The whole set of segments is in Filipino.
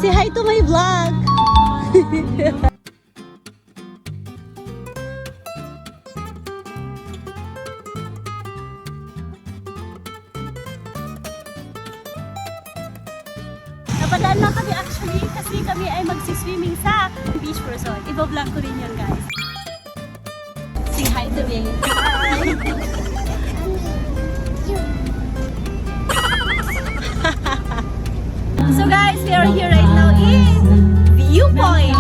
Say hi to my vlog! Napadaan lang kami actually kasi kami ay magsiswimming sa beach resort. Iba-vlog ko rin yun, guys. Say hi to me. Hi! So guys, we are here right now in Viewpoint.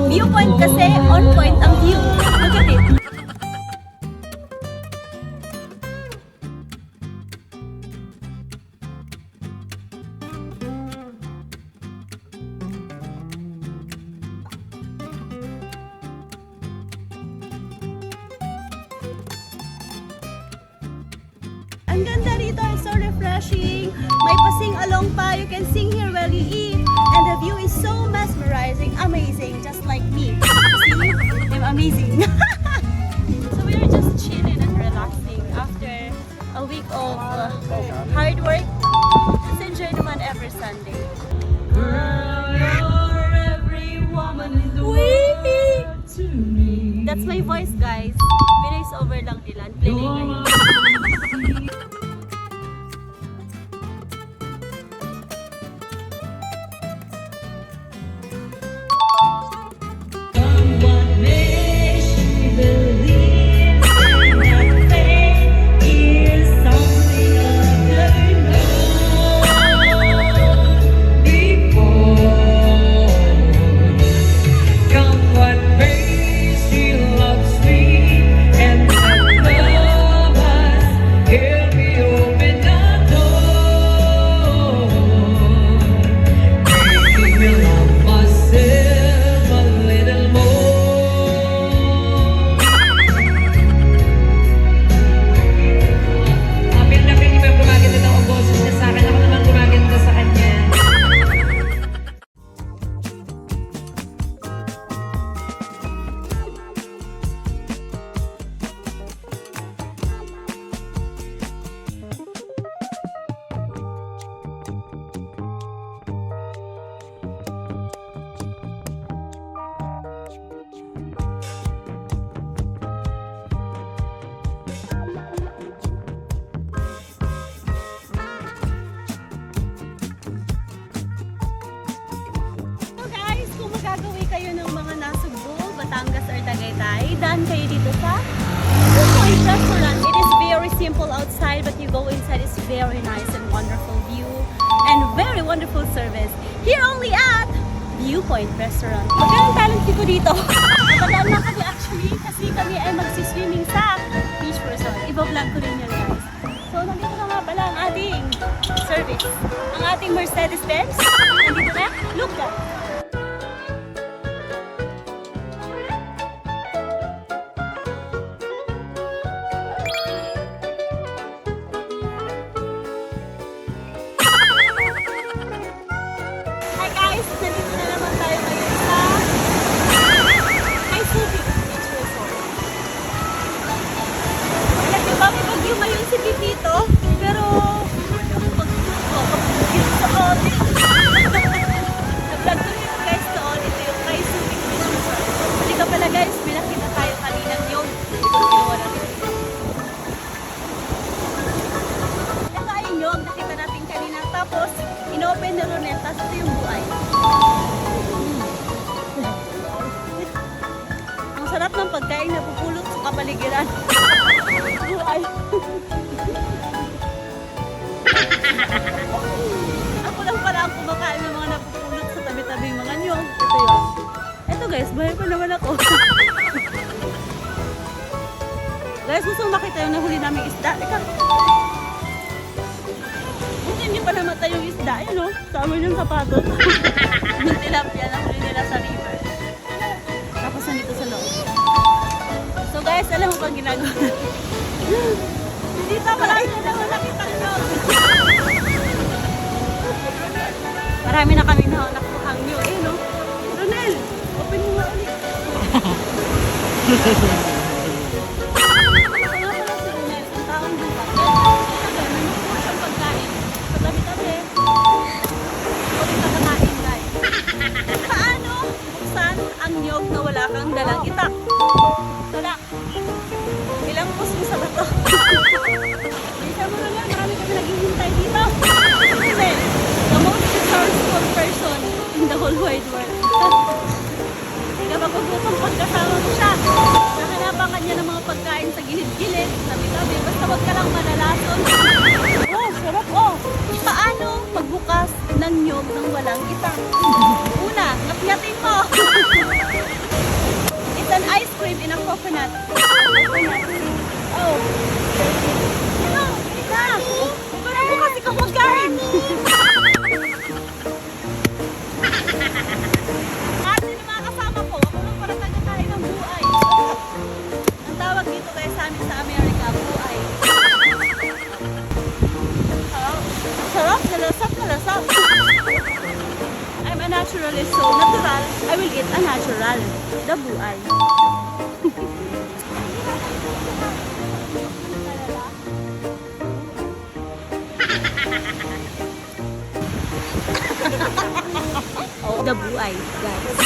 Viewpoint kasi on point ang view. Look at it. Ang ganda rito, it's so refreshing. May pasing along pa, you can sing here while you eat. And the view is so mesmerizing, amazing, just like me. See? I'm amazing. So we are just chilling and relaxing after a week of hard work. Let's enjoy naman every Sunday. Girl, you're every woman in the world to me. That's my voice, guys. Voice over lang nila. Play ngayon. Daan kayo dito sa Viewpoint Restaurant. It is very simple outside, but you go inside, it's very nice and wonderful view and very wonderful service. Here only at Viewpoint Restaurant. Magandang talent ko dito. Napadaan lang kami actually kasi kami ay magsiswimming sa beach resort. Iba-vlog ko rin yun, guys. So nandito na nga pala ang ating service. Ang ating Mercedes-Benz. Nandito na. Look guys. Dito, pero nag-vlog ko rin guys noon. Ito yung kay Subic Beach Resort. Hindi ka pala guys, pinakita tayo kaninang yun. Ito ay yung nakita natin kanina. Tapos, inopen na ron tapos ito yung buhay. Ang sarap ng pagkain na pupulot sa kapaligiran. Buhay. Ako lang pala ang kumakain ng mga napupulot sa tabi-tabi mga nyog. Ito yun. Ito guys, bahay pa naman ako. Guys, gusto makita yung nahuli namin isda. Teka. Buti hindi pa namatay yung isda. Ayun o, sama yung sapatos. Yung tilapia na huli nila sa river. Tapos nandito sa loob. So guys, alam mo bang ginagawa? Hindi pa marami na nakita nyog. Marami na kami nakuhang nyog. Eh no? Ronel, open mo nga ulit. Pagkain. Sa tabi-tabi. Ulit na kakain guys. kang dalang itak. Tara. Ilang puso sa bato. Bisa mo na lang, marami kami naghihintay dito. Kasi, the most resourceful person in the whole wide world. Hindi ka magugutom pagkasama mo siya. Nakahanapan ka niya ng mga pagkain sa gilid-gilid, tabi-tabi, basta wag ka lang malalason. Oh, sarap oh. Paano magbukas ng nyog ng walang itak? Una, ngapyatin mo. It's an ice cream in a coconut. Oh. Ano? Ika! Ikaw na bukas, ikaw magkain. At sino mga kasama ko? Ako lang para tagakain ng buhay. Ang tawag dito kaya sa amin sa Amerika, buhay. Sarap, nalasap, nalasap. I'm a naturalist, so natural, I will eat a natural. The buhay. Oh, the buhay, guys.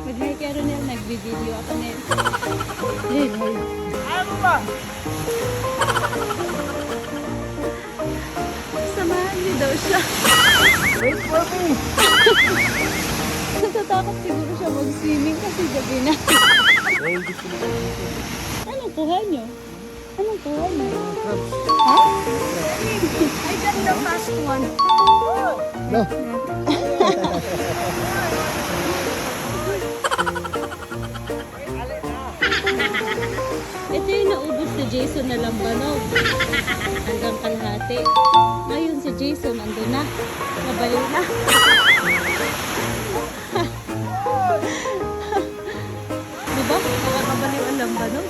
Mag-hi kay Ronel, nag-video ako Nel. Hey, hi. Ano ba? Samahan niyo daw siya. Wait for me. Natatakot siguro siya mag-swimming kasi gabi na. Eh, gusto mo ba? Anong kuha niyo? Anong kuha niyo? Crabs. Ha? I got the first one. No. Ito yung naubos si Jason na lambanog. Hanggang kalahati. Ngayon si Jason andun na. Nabaliw na. Diba? Nakakabaliw ang lambanog.